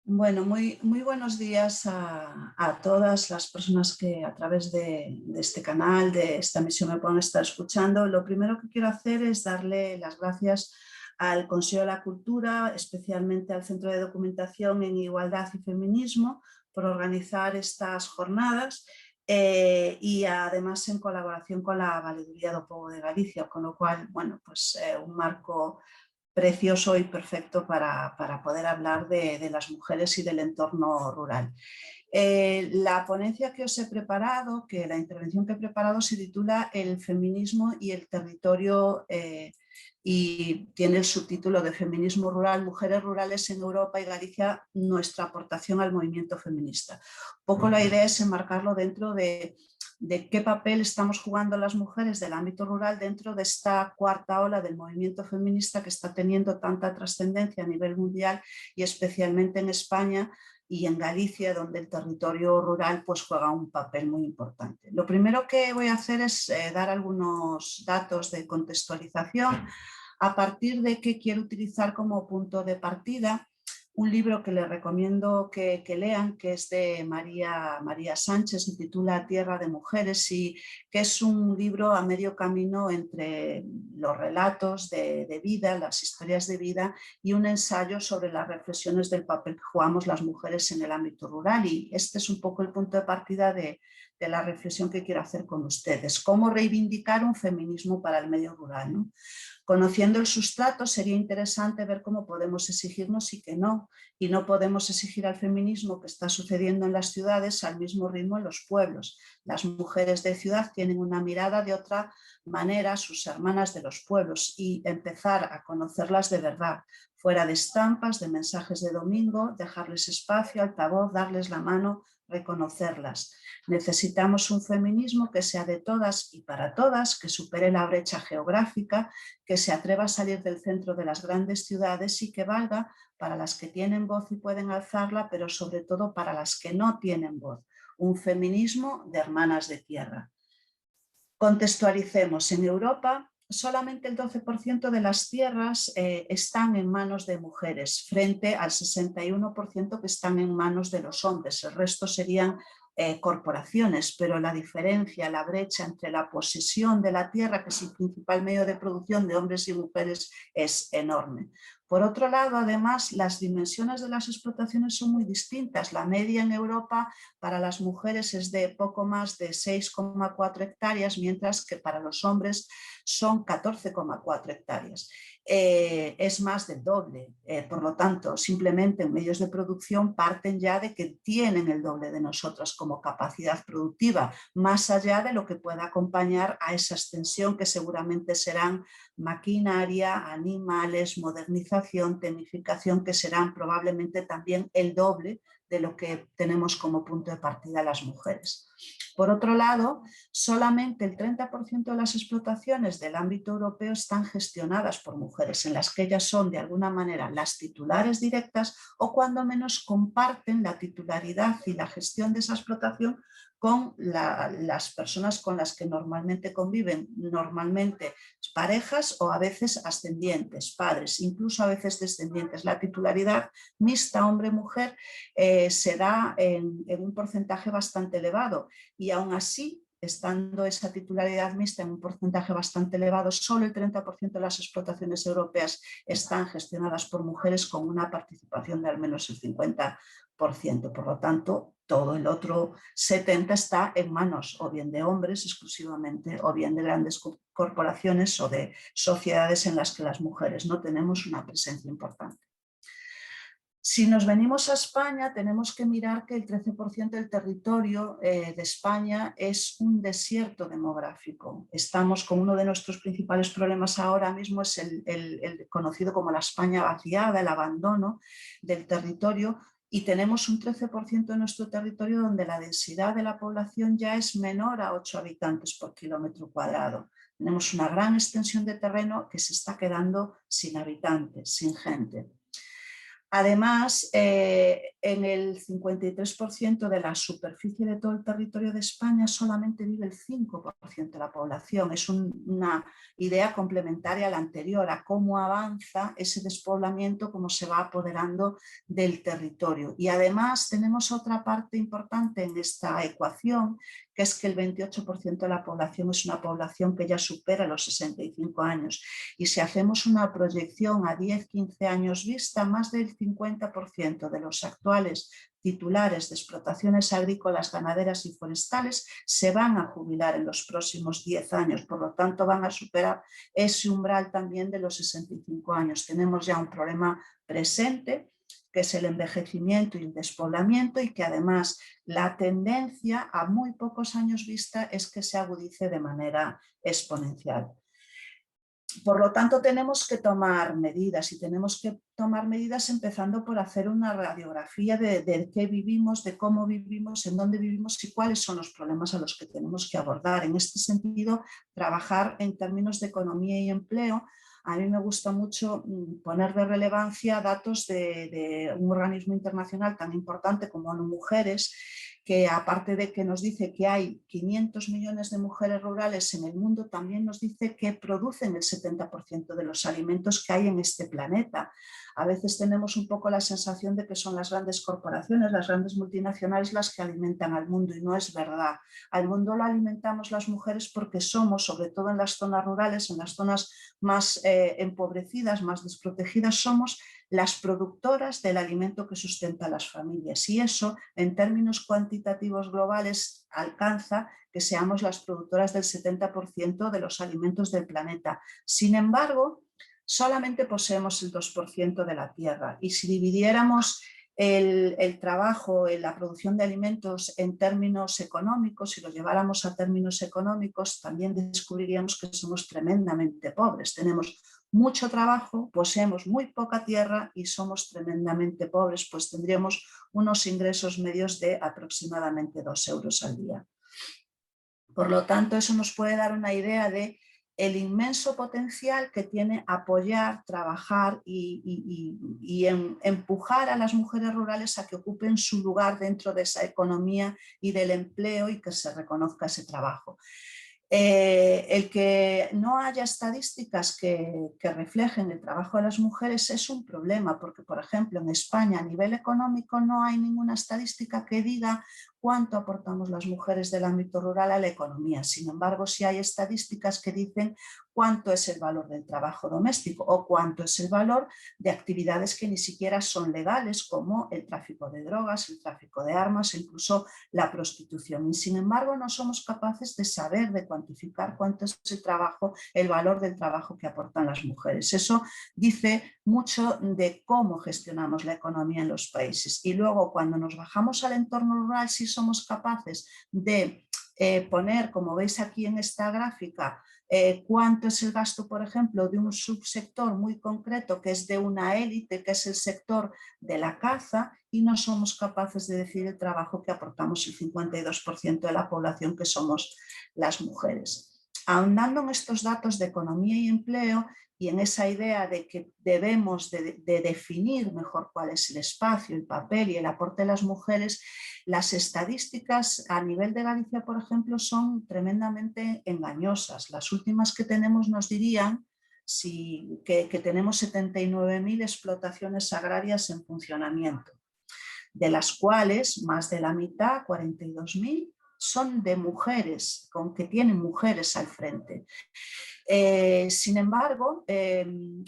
Bueno, muy buenos días a todas las personas que a través de este canal, de esta emisión me puedan estar escuchando. Lo primero que quiero hacer es darle las gracias al Consejo de la Cultura, especialmente al Centro de Documentación en Igualdad y Feminismo, por organizar estas jornadas y además en colaboración con la Valeduría do Pobo de Galicia, con lo cual, bueno, pues un marco precioso y perfecto para poder hablar de las mujeres y del entorno rural. La ponencia que os he preparado, que la intervención que he preparado se titula El feminismo y el territorio y tiene el subtítulo de Feminismo rural, mujeres rurales en Europa y Galicia, nuestra aportación al movimiento feminista. Un poco la idea es enmarcarlo dentro de qué papel estamos jugando las mujeres del ámbito rural dentro de esta cuarta ola del movimiento feminista que está teniendo tanta trascendencia a nivel mundial y especialmente en España y en Galicia, donde el territorio rural pues, juega un papel muy importante. Lo primero que voy a hacer es dar algunos datos de contextualización a partir de que quiero utilizar como punto de partida un libro que les recomiendo que lean, que es de María Sánchez, se titula Tierra de Mujeres y que es un libro a medio camino entre los relatos de vida, las historias de vida y un ensayo sobre las reflexiones del papel que jugamos las mujeres en el ámbito rural. Y este es un poco el punto de partida de la reflexión que quiero hacer con ustedes. ¿Cómo reivindicar un feminismo para el medio rural, ¿no? Conociendo el sustrato sería interesante ver cómo podemos exigirnos y no podemos exigir al feminismo que está sucediendo en las ciudades al mismo ritmo en los pueblos. Las mujeres de ciudad tienen una mirada de otra manera, sus hermanas de los pueblos, y empezar a conocerlas de verdad, fuera de estampas, de mensajes de domingo, dejarles espacio, altavoz, darles la mano, reconocerlas. Necesitamos un feminismo que sea de todas y para todas, que supere la brecha geográfica, que se atreva a salir del centro de las grandes ciudades y que valga para las que tienen voz y pueden alzarla, pero sobre todo para las que no tienen voz. Un feminismo de hermanas de tierra. Contextualicemos, en Europa solamente el 12% de las tierras están en manos de mujeres, frente al 61% que están en manos de los hombres. El resto serían corporaciones, pero la diferencia, la brecha entre la posesión de la tierra, que es el principal medio de producción de hombres y mujeres, es enorme. Por otro lado, además, las dimensiones de las explotaciones son muy distintas. La media en Europa para las mujeres es de poco más de 6,4 hectáreas, mientras que para los hombres son 14,4 hectáreas. Es más del doble. Por lo tanto, simplemente en medios de producción parten ya de que tienen el doble de nosotras como capacidad productiva, más allá de lo que pueda acompañar a esa extensión que seguramente serán maquinaria, animales, modernización, tecnificación, que serán probablemente también el doble de lo que tenemos como punto de partida las mujeres. Por otro lado, solamente el 30% de las explotaciones del ámbito europeo están gestionadas por mujeres, en las que ellas son de alguna manera las titulares directas o cuando menos comparten la titularidad y la gestión de esa explotación con las personas con las que normalmente conviven, normalmente parejas o a veces ascendientes, padres, incluso a veces descendientes. La titularidad mixta hombre-mujer se da en un porcentaje bastante elevado y aún así, estando esa titularidad mixta en un porcentaje bastante elevado, solo el 30% de las explotaciones europeas están gestionadas por mujeres con una participación de al menos el 50%. Por lo tanto, todo el otro 70% está en manos o bien de hombres exclusivamente o bien de grandes corporaciones o de sociedades en las que las mujeres no tenemos una presencia importante. Si nos venimos a España, tenemos que mirar que el 13% del territorio de España es un desierto demográfico. Estamos con uno de nuestros principales problemas ahora mismo, es el conocido como la España vaciada, el abandono del territorio, y tenemos un 13% de nuestro territorio donde la densidad de la población ya es menor a 8 habitantes por kilómetro cuadrado. Tenemos una gran extensión de terreno que se está quedando sin habitantes, sin gente. Además, en el 53% de la superficie de todo el territorio de España solamente vive el 5% de la población. Es una idea complementaria a la anterior, a cómo avanza ese despoblamiento, cómo se va apoderando del territorio. Y además tenemos otra parte importante en esta ecuación, que es que el 28% de la población es una población que ya supera los 65 años. Y si hacemos una proyección a 10-15 años vista, más del 50% de los actuales titulares de explotaciones agrícolas, ganaderas y forestales se van a jubilar en los próximos 10 años, por lo tanto van a superar ese umbral también de los 65 años. Tenemos ya un problema presente, que es el envejecimiento y el despoblamiento, y que además la tendencia a muy pocos años vista es que se agudice de manera exponencial. Por lo tanto, tenemos que tomar medidas, y tenemos que tomar medidas empezando por hacer una radiografía de qué vivimos, de cómo vivimos, en dónde vivimos y cuáles son los problemas a los que tenemos que abordar. En este sentido, trabajar en términos de economía y empleo. A mí me gusta mucho poner de relevancia datos de un organismo internacional tan importante como ONU Mujeres, que aparte de que nos dice que hay 500 millones de mujeres rurales en el mundo, también nos dice que producen el 70% de los alimentos que hay en este planeta. A veces tenemos un poco la sensación de que son las grandes corporaciones, las grandes multinacionales las que alimentan al mundo, y no es verdad. Al mundo lo alimentamos las mujeres porque somos, sobre todo en las zonas rurales, en las zonas más empobrecidas, más desprotegidas, somos las productoras del alimento que sustenta a las familias, y eso en términos cuantitativos globales alcanza que seamos las productoras del 70% de los alimentos del planeta. Sin embargo, solamente poseemos el 2% de la tierra, y si dividiéramos el trabajo en la producción de alimentos en términos económicos, si lo lleváramos a términos económicos, también descubriríamos que somos tremendamente pobres. Tenemos mucho trabajo, poseemos muy poca tierra y somos tremendamente pobres, pues tendríamos unos ingresos medios de aproximadamente 2 euros al día. Por lo tanto, eso nos puede dar una idea de el inmenso potencial que tiene apoyar, trabajar y empujar a las mujeres rurales a que ocupen su lugar dentro de esa economía y del empleo, y que se reconozca ese trabajo. El que no haya estadísticas que reflejen el trabajo de las mujeres es un problema, porque, por ejemplo, en España a nivel económico no hay ninguna estadística que diga cuánto aportamos las mujeres del ámbito rural a la economía. Sin embargo, sí hay estadísticas que dicen cuánto es el valor del trabajo doméstico o cuánto es el valor de actividades que ni siquiera son legales, como el tráfico de drogas, el tráfico de armas, incluso la prostitución. Y sin embargo, no somos capaces de saber, de cuantificar cuánto es el trabajo, el valor del trabajo que aportan las mujeres. Eso dice mucho de cómo gestionamos la economía en los países. Y luego, cuando nos bajamos al entorno rural, sí somos capaces de poner, como veis aquí en esta gráfica, cuánto es el gasto, por ejemplo, de un subsector muy concreto que es de una élite, que es el sector de la caza, y no somos capaces de decir el trabajo que aportamos el 52% de la población, que somos las mujeres. Ahondando en estos datos de economía y empleo, y en esa idea de que debemos de definir mejor cuál es el espacio, el papel y el aporte de las mujeres, las estadísticas a nivel de Galicia, por ejemplo, son tremendamente engañosas. Las últimas que tenemos nos dirían que tenemos 79.000 explotaciones agrarias en funcionamiento, de las cuales más de la mitad, 42.000, son de mujeres, con que tienen mujeres al frente. Sin embargo,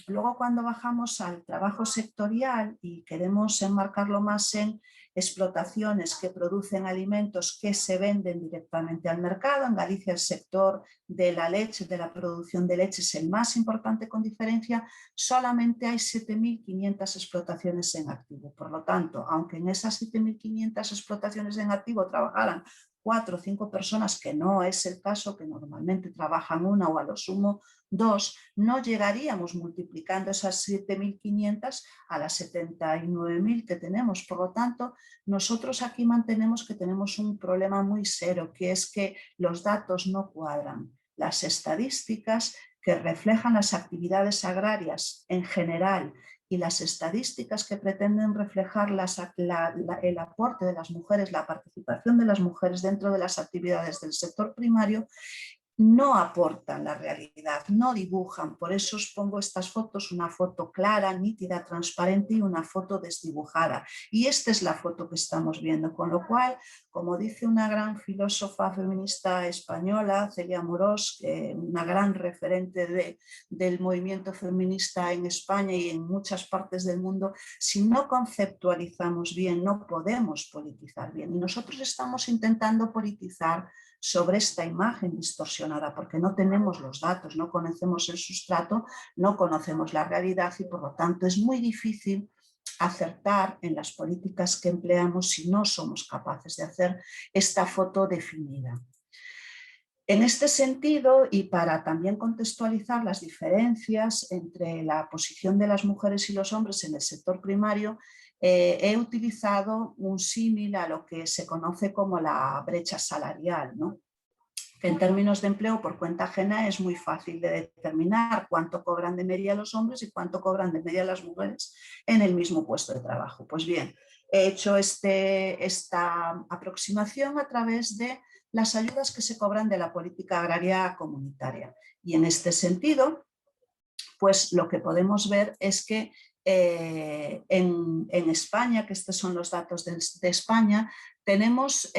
luego cuando bajamos al trabajo sectorial y queremos enmarcarlo más en explotaciones que producen alimentos que se venden directamente al mercado, en Galicia el sector de la leche, de la producción de leche, es el más importante con diferencia, solamente hay 7.500 explotaciones en activo. Por lo tanto, aunque en esas 7.500 explotaciones en activo trabajaran 4 o 5 personas, que no es el caso, que normalmente trabajan una o a lo sumo 2, no llegaríamos multiplicando esas 7.500 a las 79.000 que tenemos. Por lo tanto, nosotros aquí mantenemos que tenemos un problema muy serio, que es que los datos no cuadran. Las estadísticas que reflejan las actividades agrarias en general y las estadísticas que pretenden reflejar el aporte de las mujeres, la participación de las mujeres dentro de las actividades del sector primario, no aportan la realidad, no dibujan. Por eso os pongo estas fotos, una foto clara, nítida, transparente y una foto desdibujada. Y esta es la foto que estamos viendo, con lo cual, como dice una gran filósofa feminista española, Celia Amorós, una gran referente del movimiento feminista en España y en muchas partes del mundo, si no conceptualizamos bien, no podemos politizar bien. Y nosotros estamos intentando politizar sobre esta imagen distorsionada, porque no tenemos los datos, no conocemos el sustrato, no conocemos la realidad y por lo tanto es muy difícil acertar en las políticas que empleamos si no somos capaces de hacer esta foto definida. En este sentido, y para también contextualizar las diferencias entre la posición de las mujeres y los hombres en el sector primario, he utilizado un símil a lo que se conoce como la brecha salarial, ¿no? Que en términos de empleo por cuenta ajena es muy fácil de determinar cuánto cobran de media los hombres y cuánto cobran de media las mujeres en el mismo puesto de trabajo. Pues bien, he hecho esta aproximación a través de las ayudas que se cobran de la política agraria comunitaria. Y en este sentido, pues lo que podemos ver es que en España, que estos son los datos de España, tenemos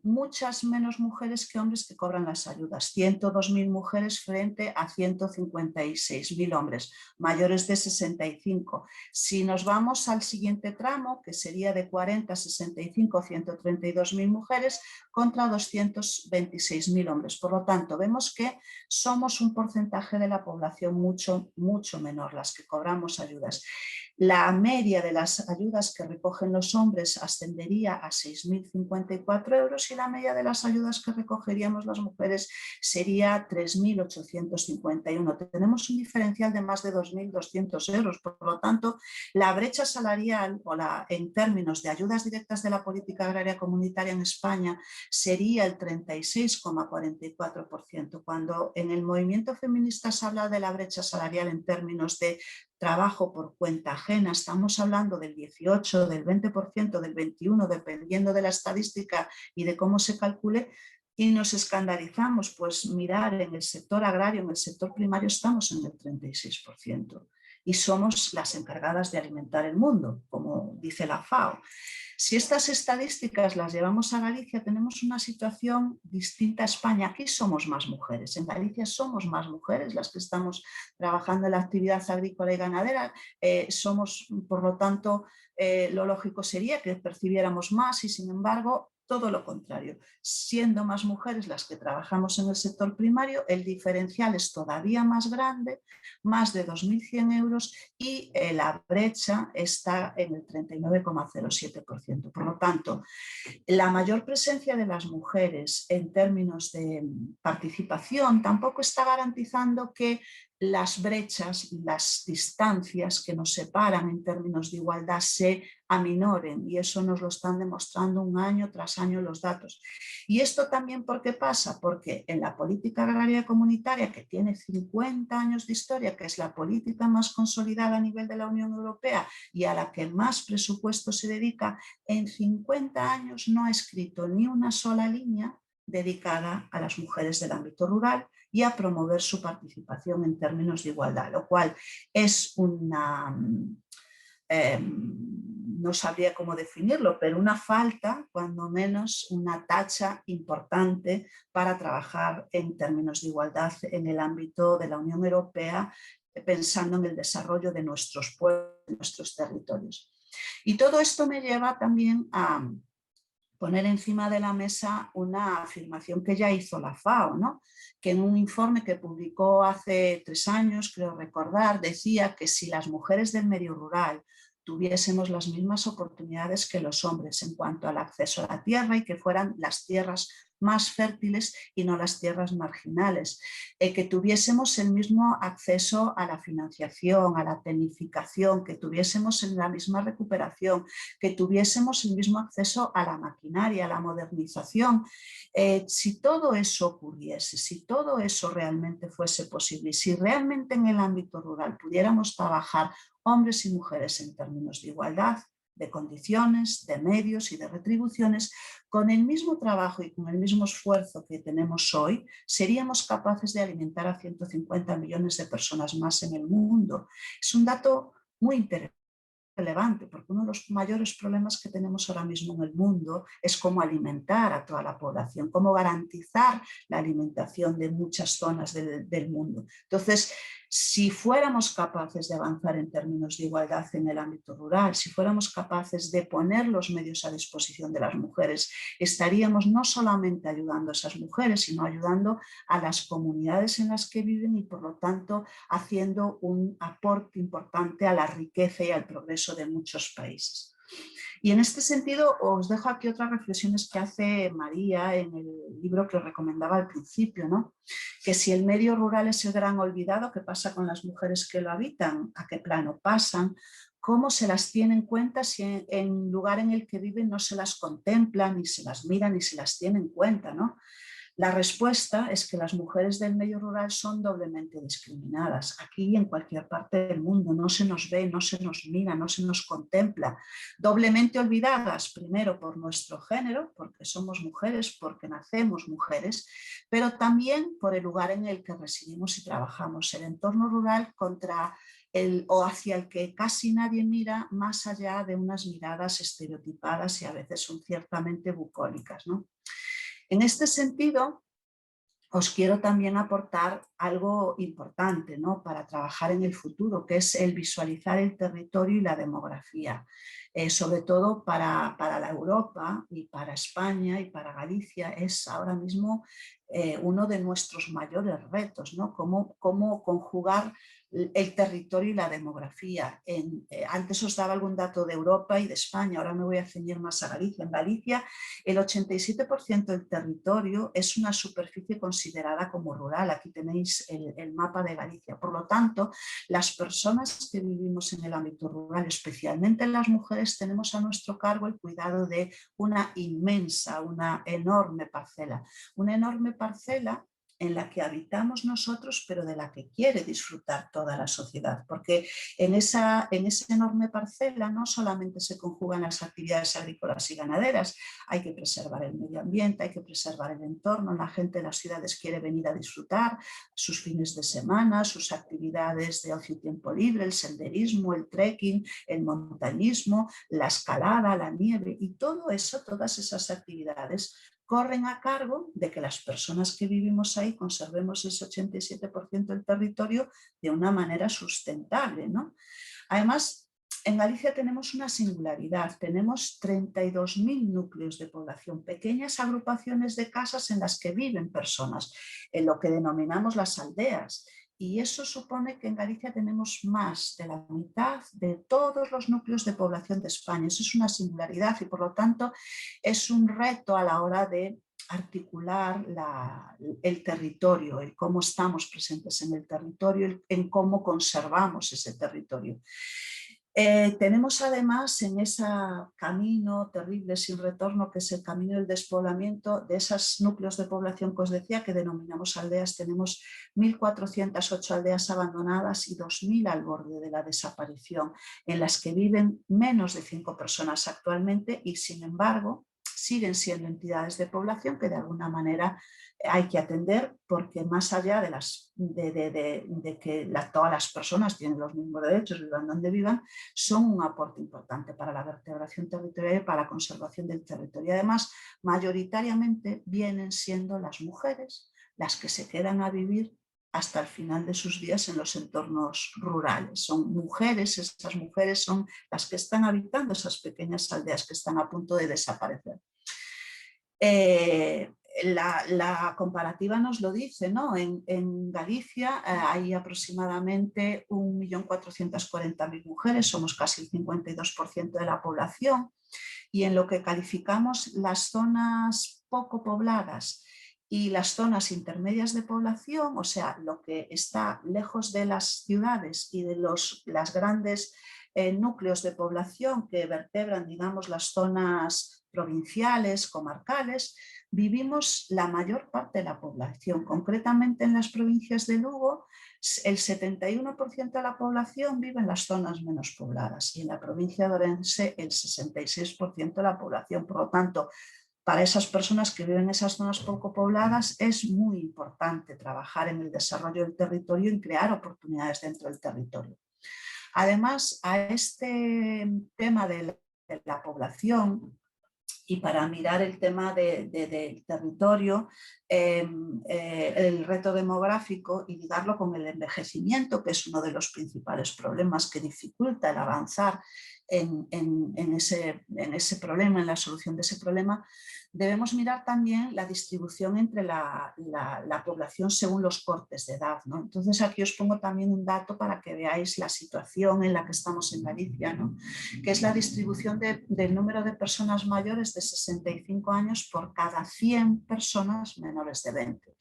muchas menos mujeres que hombres que cobran las ayudas, 102.000 mujeres frente a 156.000 hombres, mayores de 65. Si nos vamos al siguiente tramo, que sería de 40 a 65, 132.000 mujeres contra 226.000 hombres. Por lo tanto, vemos que somos un porcentaje de la población mucho menor las que cobramos ayudas. La media de las ayudas que recogen los hombres ascendería a 6.054 euros y la media de las ayudas que recogeríamos las mujeres sería 3.851. Tenemos un diferencial de más de 2.200 euros. Por lo tanto, la brecha salarial en términos de ayudas directas de la política agraria comunitaria en España sería el 36,44%, cuando en el movimiento feminista se habla de la brecha salarial en términos de trabajo por cuenta ajena, estamos hablando del 18, del 20%, del 21%, dependiendo de la estadística y de cómo se calcule, y nos escandalizamos, pues mirar en el sector agrario, en el sector primario estamos en el 36% y somos las encargadas de alimentar el mundo, como dice la FAO. Si estas estadísticas las llevamos a Galicia, tenemos una situación distinta a España. Aquí somos más mujeres, en Galicia somos más mujeres las que estamos trabajando en la actividad agrícola y ganadera. Somos, por lo tanto, lo lógico sería que percibiéramos más y, sin embargo, todo lo contrario. Siendo más mujeres las que trabajamos en el sector primario, el diferencial es todavía más grande, más de 2.100 euros y la brecha está en el 39,07%. Por lo tanto, la mayor presencia de las mujeres en términos de participación tampoco está garantizando que las brechas, las distancias que nos separan en términos de igualdad se aminoren, y eso nos lo están demostrando año tras año los datos. Y esto también, ¿por qué pasa? Porque en la política agraria comunitaria, que tiene 50 años de historia, que es la política más consolidada a nivel de la Unión Europea y a la que más presupuesto se dedica, en 50 años no ha escrito ni una sola línea dedicada a las mujeres del ámbito rural y a promover su participación en términos de igualdad, lo cual es una... no sabría cómo definirlo, pero una falta, cuando menos una tacha importante para trabajar en términos de igualdad en el ámbito de la Unión Europea, pensando en el desarrollo de nuestros pueblos, de nuestros territorios. Y todo esto me lleva también a poner encima de la mesa una afirmación que ya hizo la FAO, ¿no? Que en un informe que publicó hace 3 años, creo recordar, decía que si las mujeres del medio rural tuviésemos las mismas oportunidades que los hombres en cuanto al acceso a la tierra y que fueran las tierras más fértiles y no las tierras marginales, que tuviésemos el mismo acceso a la financiación, a la tecnificación, que tuviésemos la misma recuperación, que tuviésemos el mismo acceso a la maquinaria, a la modernización. Si todo eso ocurriese, si todo eso realmente fuese posible y si realmente en el ámbito rural pudiéramos trabajar hombres y mujeres en términos de igualdad, de condiciones, de medios y de retribuciones, con el mismo trabajo y con el mismo esfuerzo que tenemos hoy, seríamos capaces de alimentar a 150 millones de personas más en el mundo. Es un dato muy interesante, relevante, porque uno de los mayores problemas que tenemos ahora mismo en el mundo es cómo alimentar a toda la población, cómo garantizar la alimentación de muchas zonas del mundo. Entonces, si fuéramos capaces de avanzar en términos de igualdad en el ámbito rural, si fuéramos capaces de poner los medios a disposición de las mujeres, estaríamos no solamente ayudando a esas mujeres, sino ayudando a las comunidades en las que viven y, por lo tanto, haciendo un aporte importante a la riqueza y al progreso de muchos países. Y en este sentido os dejo aquí otras reflexiones que hace María en el libro que os recomendaba al principio, ¿no? Que si el medio rural es el gran olvidado, ¿qué pasa con las mujeres que lo habitan? ¿A qué plano pasan? ¿Cómo se las tiene en cuenta si en el lugar en el que viven no se las contempla, ni se las mira, ni se las tiene en cuenta, ¿no? La respuesta es que las mujeres del medio rural son doblemente discriminadas. Aquí y en cualquier parte del mundo no se nos ve, no se nos mira, no se nos contempla. Doblemente olvidadas, primero por nuestro género, porque somos mujeres, porque nacemos mujeres, pero también por el lugar en el que residimos y trabajamos. El entorno rural o hacia el que casi nadie mira, más allá de unas miradas estereotipadas y a veces son ciertamente bucólicas, ¿no? En este sentido, os quiero también aportar algo importante, ¿no?, para trabajar en el futuro, que es el visualizar el territorio y la demografía. Sobre todo para la Europa y para España y para Galicia es ahora mismo uno de nuestros mayores retos, ¿no? Cómo conjugar el territorio y la demografía. Antes os daba algún dato de Europa y de España, ahora me voy a ceñir más a Galicia. En Galicia el 87% del territorio es una superficie considerada como rural. Aquí tenéis el mapa de Galicia. Por lo tanto, las personas que vivimos en el ámbito rural, especialmente las mujeres, tenemos a nuestro cargo el cuidado de una inmensa, una enorme parcela. Una enorme parcela en la que habitamos nosotros, pero de la que quiere disfrutar toda la sociedad, porque en esa enorme parcela no solamente se conjugan las actividades agrícolas y ganaderas, hay que preservar el medio ambiente, hay que preservar el entorno, la gente de las ciudades quiere venir a disfrutar sus fines de semana, sus actividades de ocio y tiempo libre, el senderismo, el trekking, el montañismo, la escalada, la nieve y todo eso, todas esas actividades corren a cargo de que las personas que vivimos ahí conservemos ese 87% del territorio de una manera sustentable, ¿no? Además, en Galicia tenemos una singularidad, tenemos 32.000 núcleos de población, pequeñas agrupaciones de casas en las que viven personas, en lo que denominamos las aldeas. Y eso supone que en Galicia tenemos más de la mitad de todos los núcleos de población de España. Eso es una singularidad y por lo tanto es un reto a la hora de articular el territorio, el cómo estamos presentes en el territorio, en cómo conservamos ese territorio. Tenemos además en ese camino terrible sin retorno, que es el camino del despoblamiento, de esos núcleos de población que os decía, que denominamos aldeas, tenemos 1.408 aldeas abandonadas y 2.000 al borde de la desaparición, en las que viven menos de 5 personas actualmente y sin embargo siguen siendo entidades de población que de alguna manera hay que atender, porque más allá de que todas las personas tienen los mismos derechos, vivan donde vivan, son un aporte importante para la vertebración territorial y para la conservación del territorio. Además, mayoritariamente vienen siendo las mujeres las que se quedan a vivir hasta el final de sus días en los entornos rurales. Son mujeres, esas mujeres son las que están habitando esas pequeñas aldeas que están a punto de desaparecer. La comparativa nos lo dice, ¿no? En Galicia hay aproximadamente 1.440.000 mujeres, somos casi el 52% de la población, y en lo que calificamos las zonas poco pobladas y las zonas intermedias de población, o sea, lo que está lejos de las ciudades y de las grandes núcleos de población que vertebran, digamos, las zonas provinciales, comarcales, vivimos la mayor parte de la población. Concretamente en las provincias de Lugo, el 71% de la población vive en las zonas menos pobladas y en la provincia de Orense el 66% de la población. Por lo tanto, para esas personas que viven en esas zonas poco pobladas es muy importante trabajar en el desarrollo del territorio y crear oportunidades dentro del territorio. Además, a este tema de la población y para mirar el tema del territorio, el reto demográfico y ligarlo con el envejecimiento, que es uno de los principales problemas que dificulta el avanzar en ese problema, en la solución de ese problema, debemos mirar también la distribución entre la población según los cortes de edad, ¿no? Entonces aquí os pongo también un dato para que veáis la situación en la que estamos en Galicia, ¿no? Que es la distribución del número de personas mayores de 65 años por cada 100 personas menores de 20.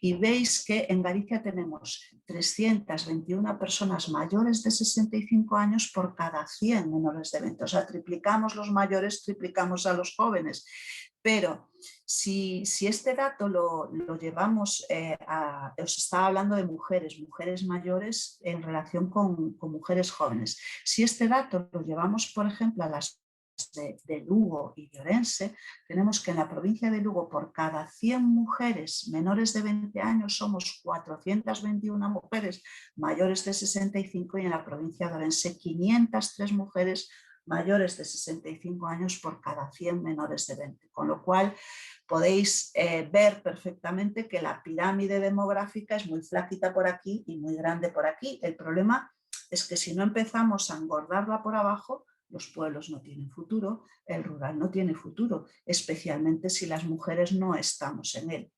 Y veis que en Galicia tenemos 321 personas mayores de 65 años por cada 100 menores de 20. O sea, triplicamos los mayores, triplicamos a los jóvenes. Pero si este dato lo llevamos os estaba hablando de mujeres mayores en relación con mujeres jóvenes. Si este dato lo llevamos, por ejemplo, a las de Lugo y de Orense, tenemos que en la provincia de Lugo por cada 100 mujeres menores de 20 años somos 421 mujeres mayores de 65 y en la provincia de Orense 503 mujeres mayores de 65 años por cada 100 menores de 20, con lo cual podéis ver perfectamente que la pirámide demográfica es muy flaquita por aquí y muy grande por aquí. El problema es que si no empezamos a engordarla por abajo, los pueblos no tienen futuro, el rural no tiene futuro, especialmente si las mujeres no estamos en él.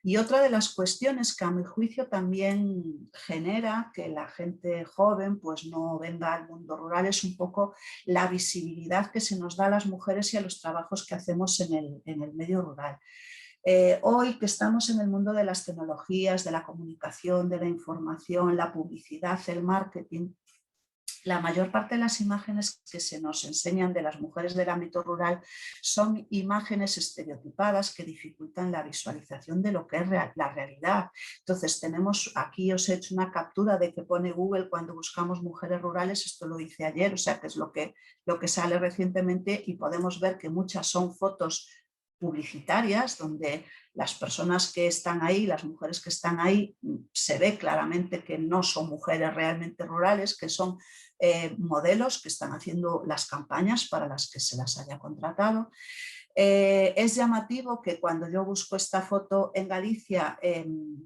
Y otra de las cuestiones que a mi juicio también genera que la gente joven pues no venga al mundo rural es un poco la visibilidad que se nos da a las mujeres y a los trabajos que hacemos en el medio rural. Hoy que estamos en el mundo de las tecnologías, de la comunicación, de la información, la publicidad, el marketing, la mayor parte de las imágenes que se nos enseñan de las mujeres del ámbito rural son imágenes estereotipadas que dificultan la visualización de lo que es la realidad. Entonces aquí os he hecho una captura de que pone Google cuando buscamos mujeres rurales, esto lo hice ayer, o sea que es lo que sale recientemente y podemos ver que muchas son fotos publicitarias donde las personas que están ahí, las mujeres que están ahí, se ve claramente que no son mujeres realmente rurales, que son modelos que están haciendo las campañas para las que se las haya contratado. Es llamativo que cuando yo busco esta foto en Galicia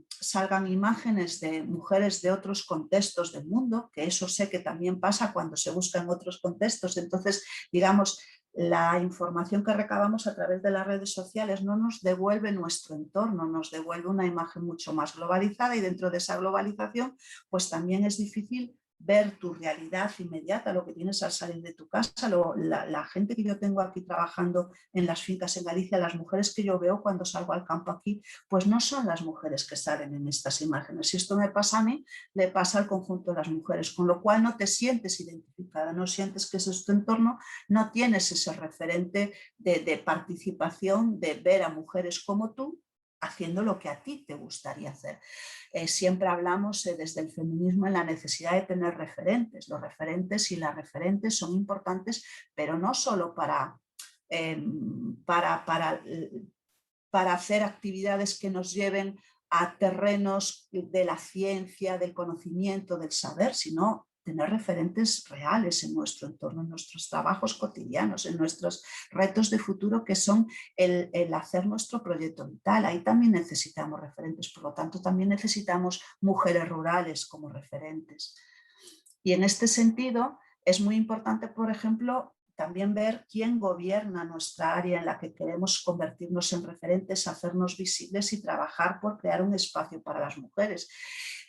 salgan imágenes de mujeres de otros contextos del mundo, que eso sé que también pasa cuando se busca en otros contextos. Entonces, digamos, la información que recabamos a través de las redes sociales no nos devuelve nuestro entorno, nos devuelve una imagen mucho más globalizada y dentro de esa globalización pues también es difícil ver tu realidad inmediata, lo que tienes al salir de tu casa. La gente que yo tengo aquí trabajando en las fincas en Galicia, las mujeres que yo veo cuando salgo al campo aquí, pues no son las mujeres que salen en estas imágenes. Si esto me pasa a mí, le pasa al conjunto de las mujeres, con lo cual no te sientes identificada, no sientes que ese es tu entorno, no tienes ese referente de participación, de ver a mujeres como tú haciendo lo que a ti te gustaría hacer. Siempre hablamos desde el feminismo en la necesidad de tener referentes. Los referentes y las referentes son importantes, pero no solo para hacer actividades que nos lleven a terrenos de la ciencia, del conocimiento, del saber, sino tener referentes reales en nuestro entorno, en nuestros trabajos cotidianos, en nuestros retos de futuro que son el hacer nuestro proyecto vital. Ahí también necesitamos referentes, por lo tanto también necesitamos mujeres rurales como referentes. Y en este sentido es muy importante, por ejemplo, también ver quién gobierna nuestra área en la que queremos convertirnos en referentes, hacernos visibles y trabajar por crear un espacio para las mujeres.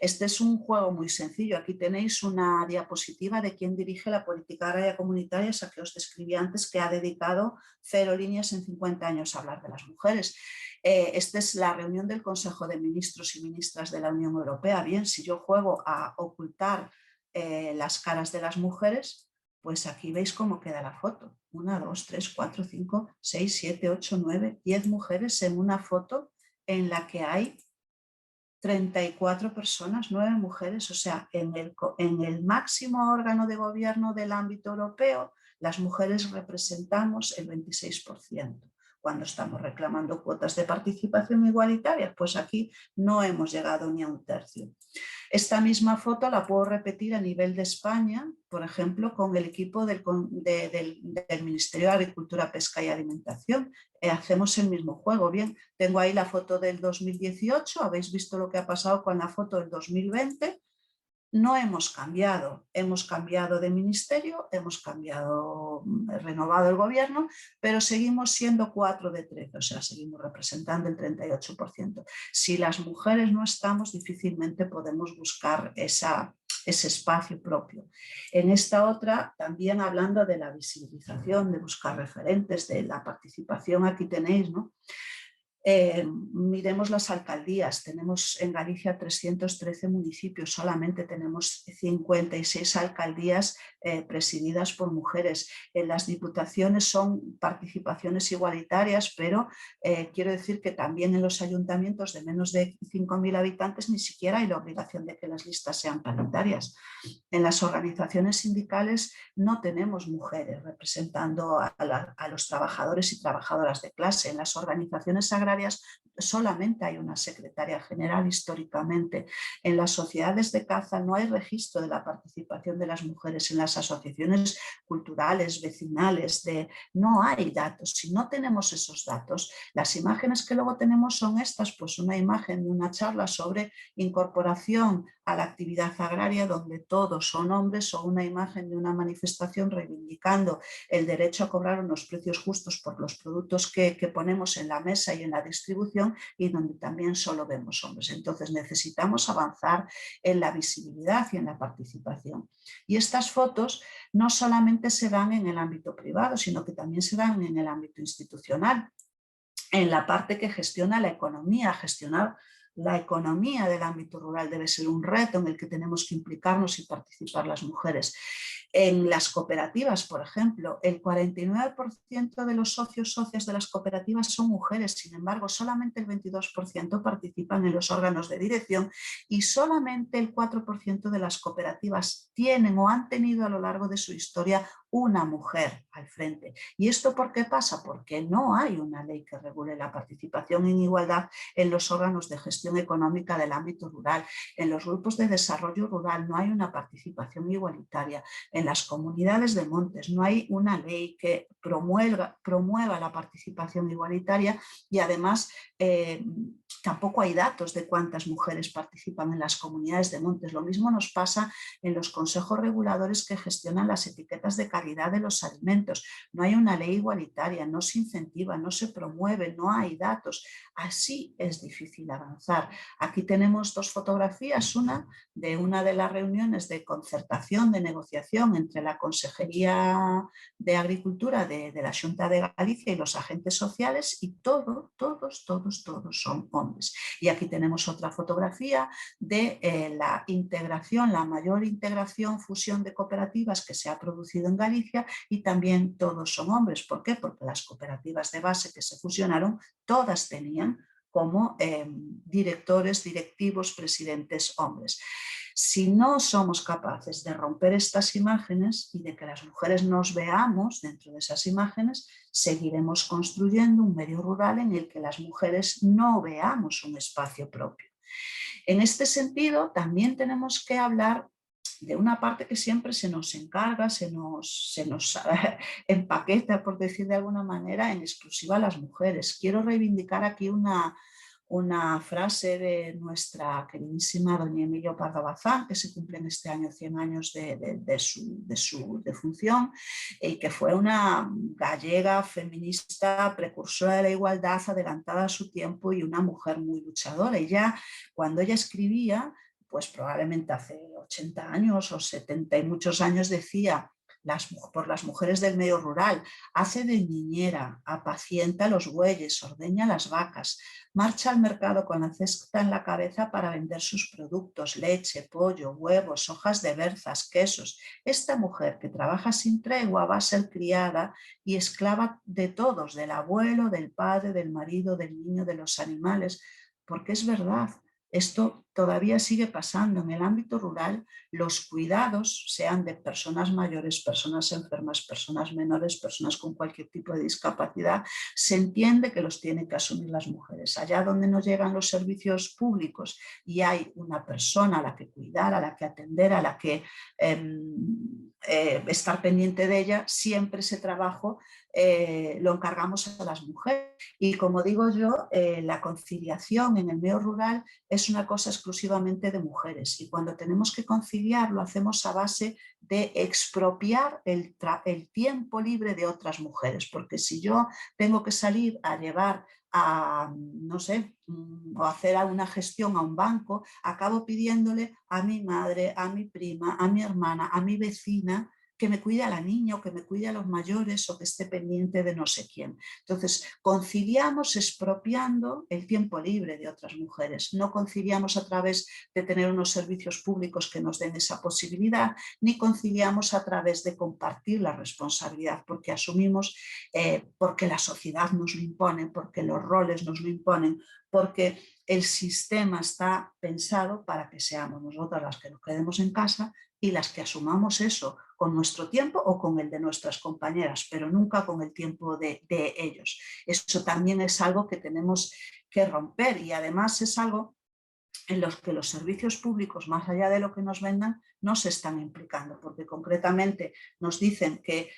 Este es un juego muy sencillo. Aquí tenéis una diapositiva de quién dirige la política agraria comunitaria, esa que os describí antes, que ha dedicado 0 líneas en 50 años a hablar de las mujeres. Esta es la reunión del Consejo de Ministros y Ministras de la Unión Europea. Bien, si yo juego a ocultar las caras de las mujeres, Pues aquí veis cómo queda la foto. 1, 2, 3, 4, 5, 6, 7, 8, 9, 10 mujeres en una foto en la que hay 34 personas, 9 mujeres. O sea, en el máximo órgano de gobierno del ámbito europeo, las mujeres representamos el 26%. Cuando estamos reclamando cuotas de participación igualitaria, pues aquí no hemos llegado ni a un tercio. Esta misma foto la puedo repetir a nivel de España, por ejemplo, con el equipo del Ministerio de Agricultura, Pesca y Alimentación. Hacemos el mismo juego. Bien, tengo ahí la foto del 2018, habéis visto lo que ha pasado con la foto del 2020. No hemos cambiado de ministerio, hemos renovado el gobierno, pero seguimos siendo 4 de 13, o sea, seguimos representando el 38%. Si las mujeres no estamos, difícilmente podemos buscar ese espacio propio. En esta otra, también hablando de la visibilización, de buscar referentes, de la participación, aquí tenéis, ¿no? Miremos las alcaldías. Tenemos en Galicia 313 municipios, solamente tenemos 56 alcaldías presididas por mujeres. En las diputaciones son participaciones igualitarias, pero quiero decir que también en los ayuntamientos de menos de 5.000 habitantes ni siquiera hay la obligación de que las listas sean paritarias. En las organizaciones sindicales no tenemos mujeres representando a los trabajadores y trabajadoras de clase. En las organizaciones agrarias solamente hay una secretaria general históricamente. En las sociedades de caza no hay registro de la participación de las mujeres. En las asociaciones culturales, vecinales, no hay datos. Si no tenemos esos datos, las imágenes que luego tenemos son estas, pues una imagen de una charla sobre incorporación a la actividad agraria donde todos son hombres, o una imagen de una manifestación reivindicando el derecho a cobrar unos precios justos por los productos que ponemos en la mesa y en la distribución, y donde también solo vemos hombres. Entonces necesitamos avanzar en la visibilidad y en la participación. Y estas fotos no solamente se dan en el ámbito privado, sino que también se dan en el ámbito institucional, en la parte que gestiona la economía. Gestionar la economía del ámbito rural debe ser un reto en el que tenemos que implicarnos y participar las mujeres. En las cooperativas, por ejemplo, el 49% de los socios de las cooperativas son mujeres. Sin embargo, solamente el 22% participan en los órganos de dirección, y solamente el 4% de las cooperativas tienen o han tenido a lo largo de su historia una mujer al frente. ¿Y esto por qué pasa? Porque no hay una ley que regule la participación en igualdad en los órganos de gestión económica del ámbito rural. En los grupos de desarrollo rural no hay una participación igualitaria. En las comunidades de montes no hay una ley que promueva la participación igualitaria, y además tampoco hay datos de cuántas mujeres participan en las comunidades de montes. Lo mismo nos pasa en los consejos reguladores que gestionan las etiquetas de calidad de los alimentos. No hay una ley igualitaria, no se incentiva, no se promueve, no hay datos. Así es difícil avanzar. Aquí tenemos dos fotografías, una de las reuniones de concertación, de negociación entre la Consejería de Agricultura de la Xunta de Galicia y los agentes sociales, y todos son hombres. Y aquí tenemos otra fotografía de la integración, la mayor integración, fusión de cooperativas que se ha producido en Galicia, y también todos son hombres. ¿Por qué? Porque las cooperativas de base que se fusionaron, todas tenían como directores, directivos, presidentes hombres. Si no somos capaces de romper estas imágenes y de que las mujeres nos veamos dentro de esas imágenes, seguiremos construyendo un medio rural en el que las mujeres no veamos un espacio propio. En este sentido, también tenemos que hablar de una parte que siempre se nos encarga, se nos empaqueta, por decir de alguna manera, en exclusiva a las mujeres. Quiero reivindicar aquí una frase de nuestra queridísima doña Emilio Pardo Bazán, que se cumplen este año 100 años de su defunción, y que fue una gallega feminista precursora de la igualdad, adelantada a su tiempo y una mujer muy luchadora. Y ya cuando ella escribía, pues probablemente hace 80 años o 70 y muchos años, decía: por las mujeres del medio rural, hace de niñera, apacienta los bueyes, ordeña las vacas, marcha al mercado con la cesta en la cabeza para vender sus productos, leche, pollo, huevos, hojas de berzas, quesos. Esta mujer que trabaja sin tregua va a ser criada y esclava de todos, del abuelo, del padre, del marido, del niño, de los animales, porque es verdad. Esto todavía sigue pasando en el ámbito rural. Los cuidados, sean de personas mayores, personas enfermas, personas menores, personas con cualquier tipo de discapacidad, se entiende que los tienen que asumir las mujeres. Allá donde no llegan los servicios públicos y hay una persona a la que cuidar, a la que atender, a la que estar pendiente de ella, siempre ese trabajo lo encargamos a las mujeres. Y como digo yo, la conciliación en el medio rural es una cosa exclusivamente de mujeres, y cuando tenemos que conciliar lo hacemos a base de expropiar el tiempo libre de otras mujeres, porque si yo tengo que salir a llevar a, no sé, o hacer una gestión a un banco, acabo pidiéndole a mi madre, a mi prima, a mi hermana, a mi vecina, que me cuide a la niña o que me cuide a los mayores o que esté pendiente de no sé quién. Entonces, conciliamos expropiando el tiempo libre de otras mujeres. No conciliamos a través de tener unos servicios públicos que nos den esa posibilidad, ni conciliamos a través de compartir la responsabilidad, porque asumimos, porque la sociedad nos lo impone, porque los roles nos lo imponen, porque el sistema está pensado para que seamos nosotras las que nos quedemos en casa y las que asumamos eso con nuestro tiempo o con el de nuestras compañeras, pero nunca con el tiempo de ellos. Eso también es algo que tenemos que romper, y además es algo en los que los servicios públicos, más allá de lo que nos vendan, no se están implicando, porque concretamente nos dicen que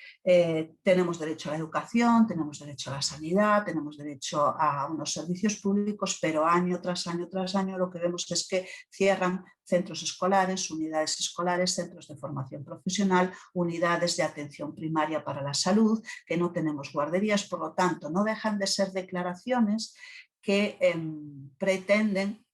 tenemos derecho a la educación, tenemos derecho a la sanidad, tenemos derecho a unos servicios públicos, pero año tras año tras año lo que vemos es que cierran centros escolares, unidades escolares, centros de formación profesional, unidades de atención primaria para la salud, que no tenemos guarderías. Por lo tanto, no dejan de ser declaraciones que pretenden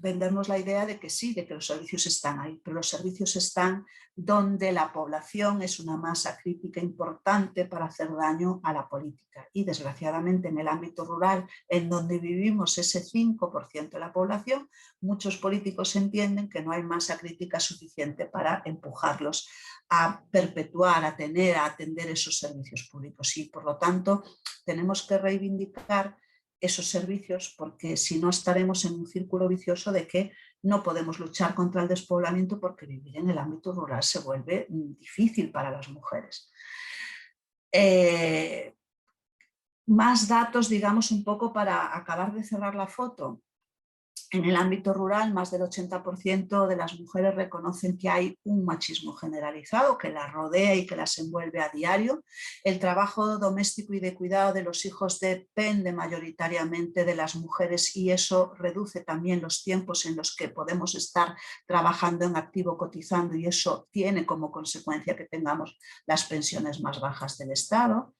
vendernos la idea de que sí, de que los servicios están ahí, pero los servicios están donde la población es una masa crítica importante para hacer daño a la política. Y desgraciadamente en el ámbito rural, en donde vivimos ese 5% de la población, muchos políticos entienden que no hay masa crítica suficiente para empujarlos a perpetuar, a tener, a atender esos servicios públicos. Y por lo tanto tenemos que reivindicar esos servicios, porque si no estaremos en un círculo vicioso de que no podemos luchar contra el despoblamiento, porque vivir en el ámbito rural se vuelve difícil para las mujeres. Más datos, digamos, un poco para acabar de cerrar la foto. En el ámbito rural, más del 80% de las mujeres reconocen que hay un machismo generalizado que las rodea y que las envuelve a diario. El trabajo doméstico y de cuidado de los hijos depende mayoritariamente de las mujeres, y eso reduce también los tiempos en los que podemos estar trabajando en activo, cotizando, y eso tiene como consecuencia que tengamos las pensiones más bajas del Estado.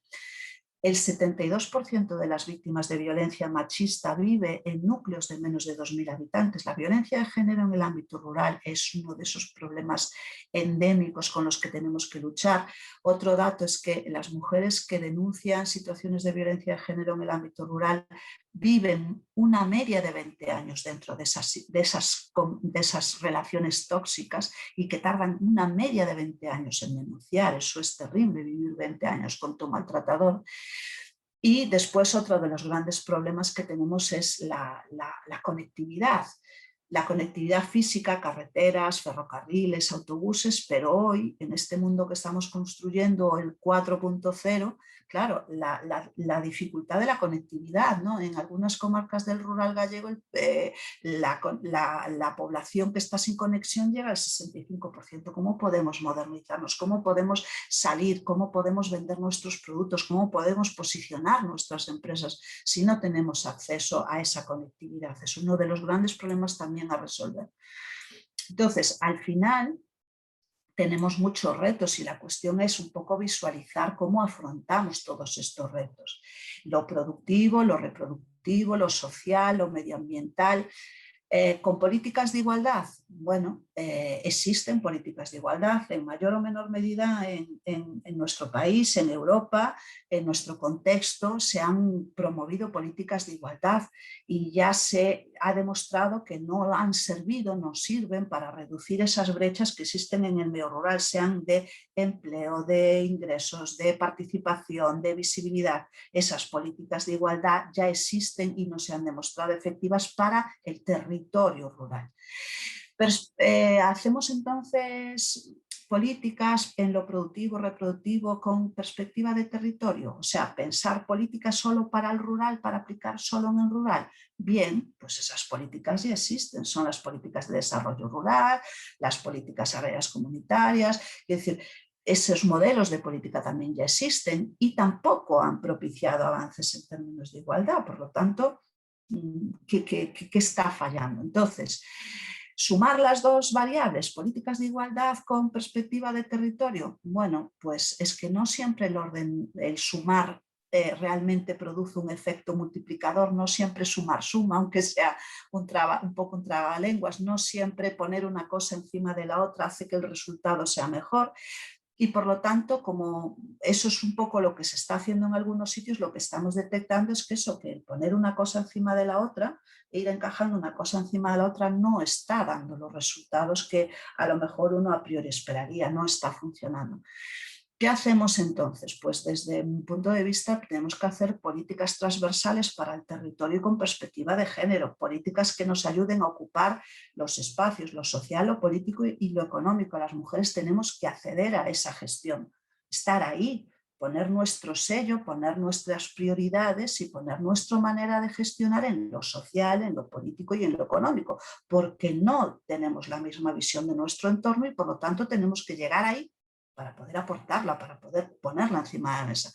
El 72% de las víctimas de violencia machista vive en núcleos de menos de 2.000 habitantes. La violencia de género en el ámbito rural es uno de esos problemas endémicos con los que tenemos que luchar. Otro dato es que las mujeres que denuncian situaciones de violencia de género en el ámbito rural viven una media de 20 años dentro de esas relaciones tóxicas, y que tardan una media de 20 años en denunciar. Eso es terrible, vivir 20 años con tu maltratador. Y después otro de los grandes problemas que tenemos es la conectividad. La conectividad física, carreteras, ferrocarriles, autobuses, pero hoy en este mundo que estamos construyendo, el 4.0, claro, la dificultad de la conectividad, ¿no? En algunas comarcas del rural gallego la población que está sin conexión llega al 65%. ¿Cómo podemos modernizarnos? ¿Cómo podemos salir? ¿Cómo podemos vender nuestros productos? ¿Cómo podemos posicionar nuestras empresas si no tenemos acceso a esa conectividad? Es uno de los grandes problemas también a resolver. Entonces, al final tenemos muchos retos, y la cuestión es un poco visualizar cómo afrontamos todos estos retos. Lo productivo, lo reproductivo, lo social, lo medioambiental. Con políticas de igualdad, bueno, existen políticas de igualdad en mayor o menor medida en nuestro país, en Europa, en nuestro contexto, se han promovido políticas de igualdad y ya se ha demostrado que no han servido, no sirven para reducir esas brechas que existen en el medio rural, sean de empleo, de ingresos, de participación, de visibilidad. Esas políticas de igualdad ya existen y no se han demostrado efectivas para el territorio rural. Pero, hacemos entonces políticas en lo productivo, reproductivo, con perspectiva de territorio, o sea, pensar políticas solo para el rural, para aplicar solo en el rural. Bien, pues esas políticas ya existen, son las políticas de desarrollo rural, las políticas agrarias comunitarias, es decir, esos modelos de política también ya existen y tampoco han propiciado avances en términos de igualdad, por lo tanto, ¿qué está fallando? Entonces, sumar las dos variables, políticas de igualdad con perspectiva de territorio, bueno, pues es que no siempre el sumar realmente produce un efecto multiplicador, no siempre sumar suma, aunque sea un poco un trabalenguas, no siempre poner una cosa encima de la otra hace que el resultado sea mejor. Y por lo tanto, como eso es un poco lo que se está haciendo en algunos sitios, lo que estamos detectando es que eso, que el poner una cosa encima de la otra e ir encajando una cosa encima de la otra no está dando los resultados que a lo mejor uno a priori esperaría, no está funcionando. ¿Qué hacemos entonces? Pues desde mi punto de vista tenemos que hacer políticas transversales para el territorio con perspectiva de género, políticas que nos ayuden a ocupar los espacios, lo social, lo político y lo económico. Las mujeres tenemos que acceder a esa gestión, estar ahí, poner nuestro sello, poner nuestras prioridades y poner nuestra manera de gestionar en lo social, en lo político y en lo económico, porque no tenemos la misma visión de nuestro entorno y por lo tanto tenemos que llegar ahí para poder aportarla, para poder ponerla encima de la mesa.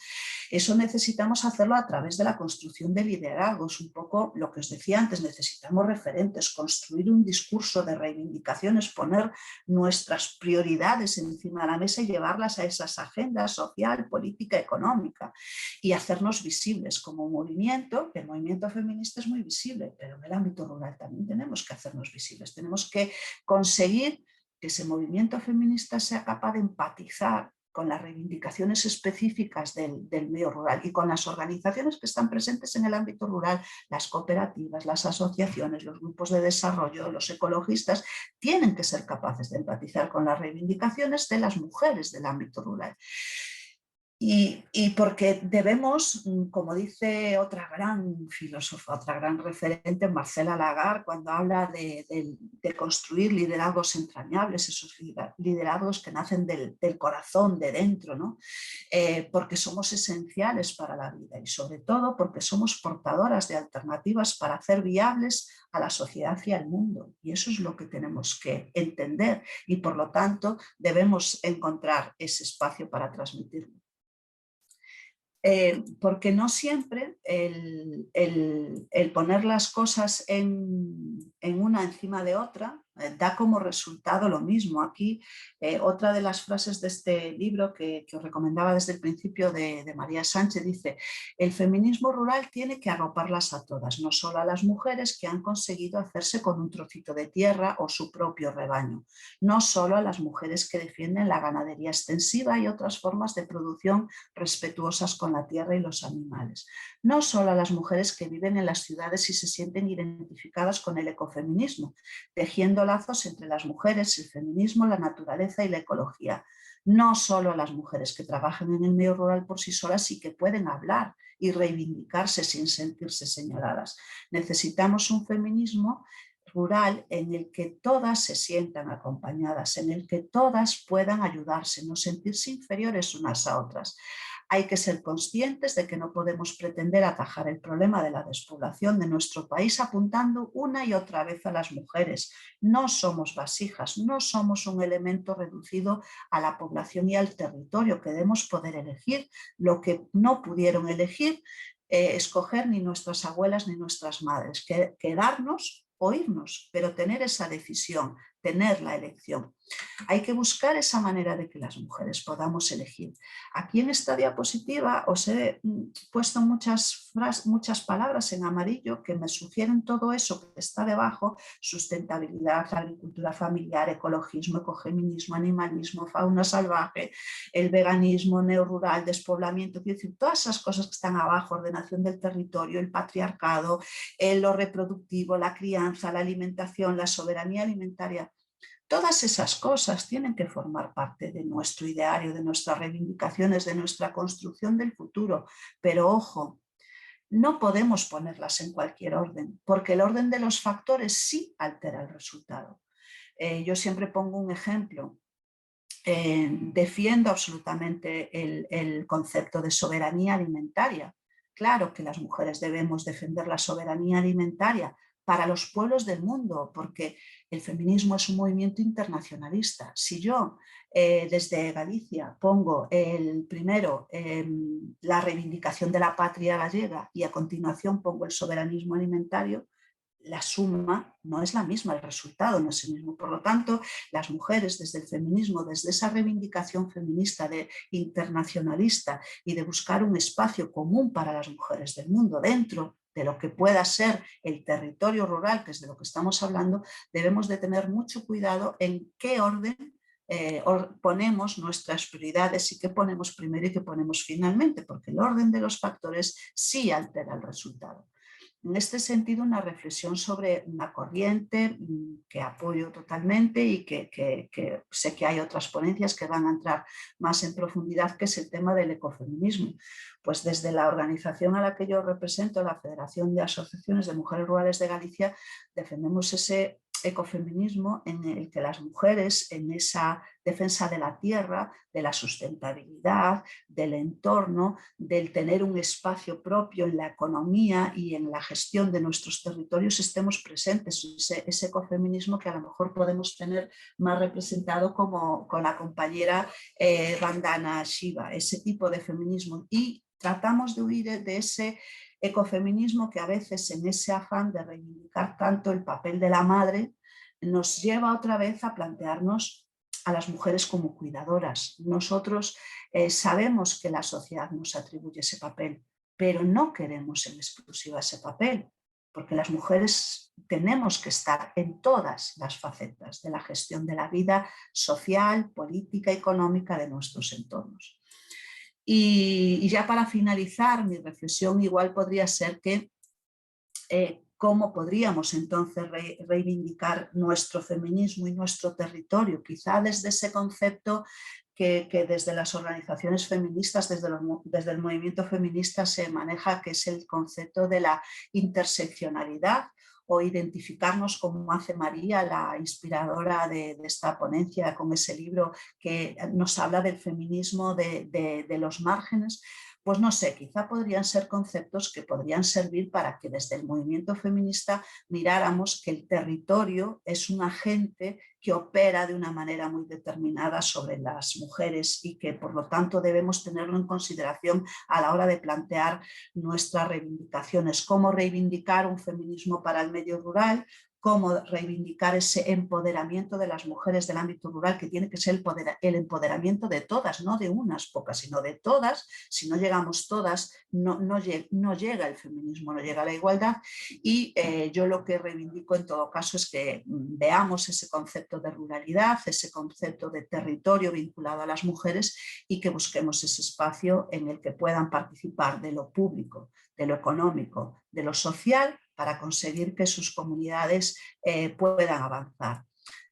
Eso necesitamos hacerlo a través de la construcción de liderazgos, un poco lo que os decía antes, necesitamos referentes, construir un discurso de reivindicaciones, poner nuestras prioridades encima de la mesa y llevarlas a esas agendas social, política, económica y hacernos visibles como un movimiento, que el movimiento feminista es muy visible, pero en el ámbito rural también tenemos que hacernos visibles, tenemos que conseguir que ese movimiento feminista sea capaz de empatizar con las reivindicaciones específicas del medio rural y con las organizaciones que están presentes en el ámbito rural, las cooperativas, las asociaciones, los grupos de desarrollo, los ecologistas, tienen que ser capaces de empatizar con las reivindicaciones de las mujeres del ámbito rural. Y porque debemos, como dice otra gran filósofa, otra gran referente, Marcela Lagarde, cuando habla de construir liderazgos entrañables, esos liderazgos que nacen del corazón, de dentro, ¿no? Porque somos esenciales para la vida y sobre todo porque somos portadoras de alternativas para hacer viables a la sociedad y al mundo. Y eso es lo que tenemos que entender y por lo tanto debemos encontrar ese espacio para transmitirlo. Porque no siempre el poner las cosas en una encima de otra da como resultado lo mismo. Aquí otra de las frases de este libro que os recomendaba desde el principio de María Sánchez dice: el feminismo rural tiene que arroparlas a todas, no solo a las mujeres que han conseguido hacerse con un trocito de tierra o su propio rebaño, no solo a las mujeres que defienden la ganadería extensiva y otras formas de producción respetuosas con la tierra y los animales, no solo a las mujeres que viven en las ciudades y se sienten identificadas con el ecofeminismo, tejiendo lazos entre las mujeres, el feminismo, la naturaleza y la ecología, no solo a las mujeres que trabajan en el medio rural por sí solas y que pueden hablar y reivindicarse sin sentirse señaladas. Necesitamos un feminismo rural en el que todas se sientan acompañadas, en el que todas puedan ayudarse, no sentirse inferiores unas a otras. Hay que ser conscientes de que no podemos pretender atajar el problema de la despoblación de nuestro país apuntando una y otra vez a las mujeres. No somos vasijas, no somos un elemento reducido a la población y al territorio, que debemos poder elegir lo que no pudieron elegir, escoger ni nuestras abuelas ni nuestras madres, quedarnos o irnos, pero tener esa decisión, tener la elección. Hay que buscar esa manera de que las mujeres podamos elegir. Aquí en esta diapositiva os he puesto muchas palabras en amarillo que me sugieren todo eso que está debajo: sustentabilidad, agricultura familiar, ecologismo, ecofeminismo, animalismo, fauna salvaje, el veganismo, neorural, despoblamiento. Quiero decir, todas esas cosas que están abajo: ordenación del territorio, el patriarcado, lo reproductivo, la crianza, la alimentación, la soberanía alimentaria. Todas esas cosas tienen que formar parte de nuestro ideario, de nuestras reivindicaciones, de nuestra construcción del futuro. Pero ojo, no podemos ponerlas en cualquier orden, porque el orden de los factores sí altera el resultado. Yo siempre pongo un ejemplo. Defiendo absolutamente el concepto de soberanía alimentaria. Claro que las mujeres debemos defender la soberanía alimentaria para los pueblos del mundo, porque el feminismo es un movimiento internacionalista. Si yo desde Galicia pongo primero la reivindicación de la patria gallega y a continuación pongo el soberanismo alimentario, la suma no es la misma, el resultado no es el mismo. Por lo tanto, las mujeres desde el feminismo, desde esa reivindicación feminista internacionalista y de buscar un espacio común para las mujeres del mundo dentro de lo que pueda ser el territorio rural, que es de lo que estamos hablando, debemos de tener mucho cuidado en qué orden ponemos nuestras prioridades y qué ponemos primero y qué ponemos finalmente, porque el orden de los factores sí altera el resultado. En este sentido, una reflexión sobre una corriente que apoyo totalmente y que sé que hay otras ponencias que van a entrar más en profundidad, que es el tema del ecofeminismo. Pues desde la organización a la que yo represento, la Federación de Asociaciones de Mujeres Rurales de Galicia, defendemos ese ecofeminismo en el que las mujeres, en esa defensa de la tierra, de la sustentabilidad, del entorno, del tener un espacio propio en la economía y en la gestión de nuestros territorios, estemos presentes. Ese ecofeminismo que a lo mejor podemos tener más representado como con la compañera Vandana Shiva, ese tipo de feminismo. Y tratamos de huir de ese ecofeminismo que a veces, en ese afán de reivindicar tanto el papel de la madre, nos lleva otra vez a plantearnos a las mujeres como cuidadoras. Nosotros sabemos que la sociedad nos atribuye ese papel, pero no queremos en exclusiva ese papel, porque las mujeres tenemos que estar en todas las facetas de la gestión de la vida social, política, económica de nuestros entornos. Y ya para finalizar, mi reflexión igual podría ser que cómo podríamos entonces reivindicar nuestro feminismo y nuestro territorio, quizá desde ese concepto que desde las organizaciones feministas, desde el movimiento feminista se maneja, que es el concepto de la interseccionalidad, o identificarnos, como hace María, la inspiradora de esta ponencia, con ese libro que nos habla del feminismo de los márgenes. Pues no sé, quizá podrían ser conceptos que podrían servir para que desde el movimiento feminista miráramos que el territorio es un agente que opera de una manera muy determinada sobre las mujeres y que por lo tanto debemos tenerlo en consideración a la hora de plantear nuestras reivindicaciones. Cómo reivindicar un feminismo para el medio rural, cómo reivindicar ese empoderamiento de las mujeres del ámbito rural, que tiene que ser el empoderamiento de todas, no de unas pocas, sino de todas. Si no llegamos todas, no llega el feminismo, no llega la igualdad. Y yo lo que reivindico en todo caso es que veamos ese concepto de ruralidad, ese concepto de territorio vinculado a las mujeres, y que busquemos ese espacio en el que puedan participar de lo público, de lo económico, de lo social, para conseguir que sus comunidades puedan avanzar.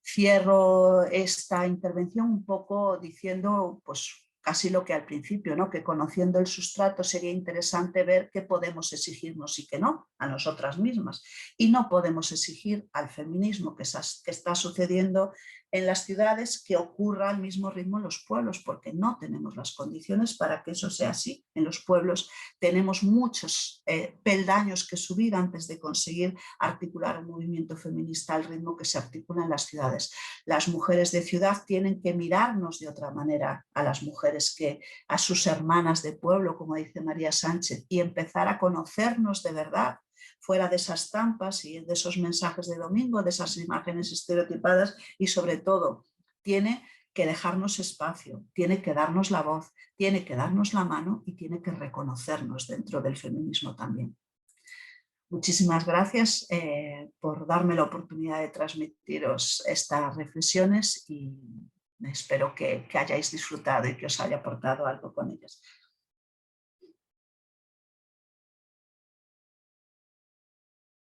Cierro esta intervención un poco diciendo, pues casi lo que al principio, ¿no? Que conociendo el sustrato sería interesante ver qué podemos exigirnos y qué no a nosotras mismas. Y no podemos exigir al feminismo que está sucediendo en las ciudades que ocurra al mismo ritmo en los pueblos, porque no tenemos las condiciones para que eso sea así. En los pueblos tenemos muchos peldaños que subir antes de conseguir articular un movimiento feminista al ritmo que se articula en las ciudades. Las mujeres de ciudad tienen que mirarnos de otra manera a las mujeres que a sus hermanas de pueblo, como dice María Sánchez, y empezar a conocernos de verdad, fuera de esas trampas y de esos mensajes de domingo, de esas imágenes estereotipadas y sobre todo tiene que dejarnos espacio, tiene que darnos la voz, tiene que darnos la mano y tiene que reconocernos dentro del feminismo también. Muchísimas gracias por darme la oportunidad de transmitiros estas reflexiones y espero que hayáis disfrutado y que os haya aportado algo con ellas.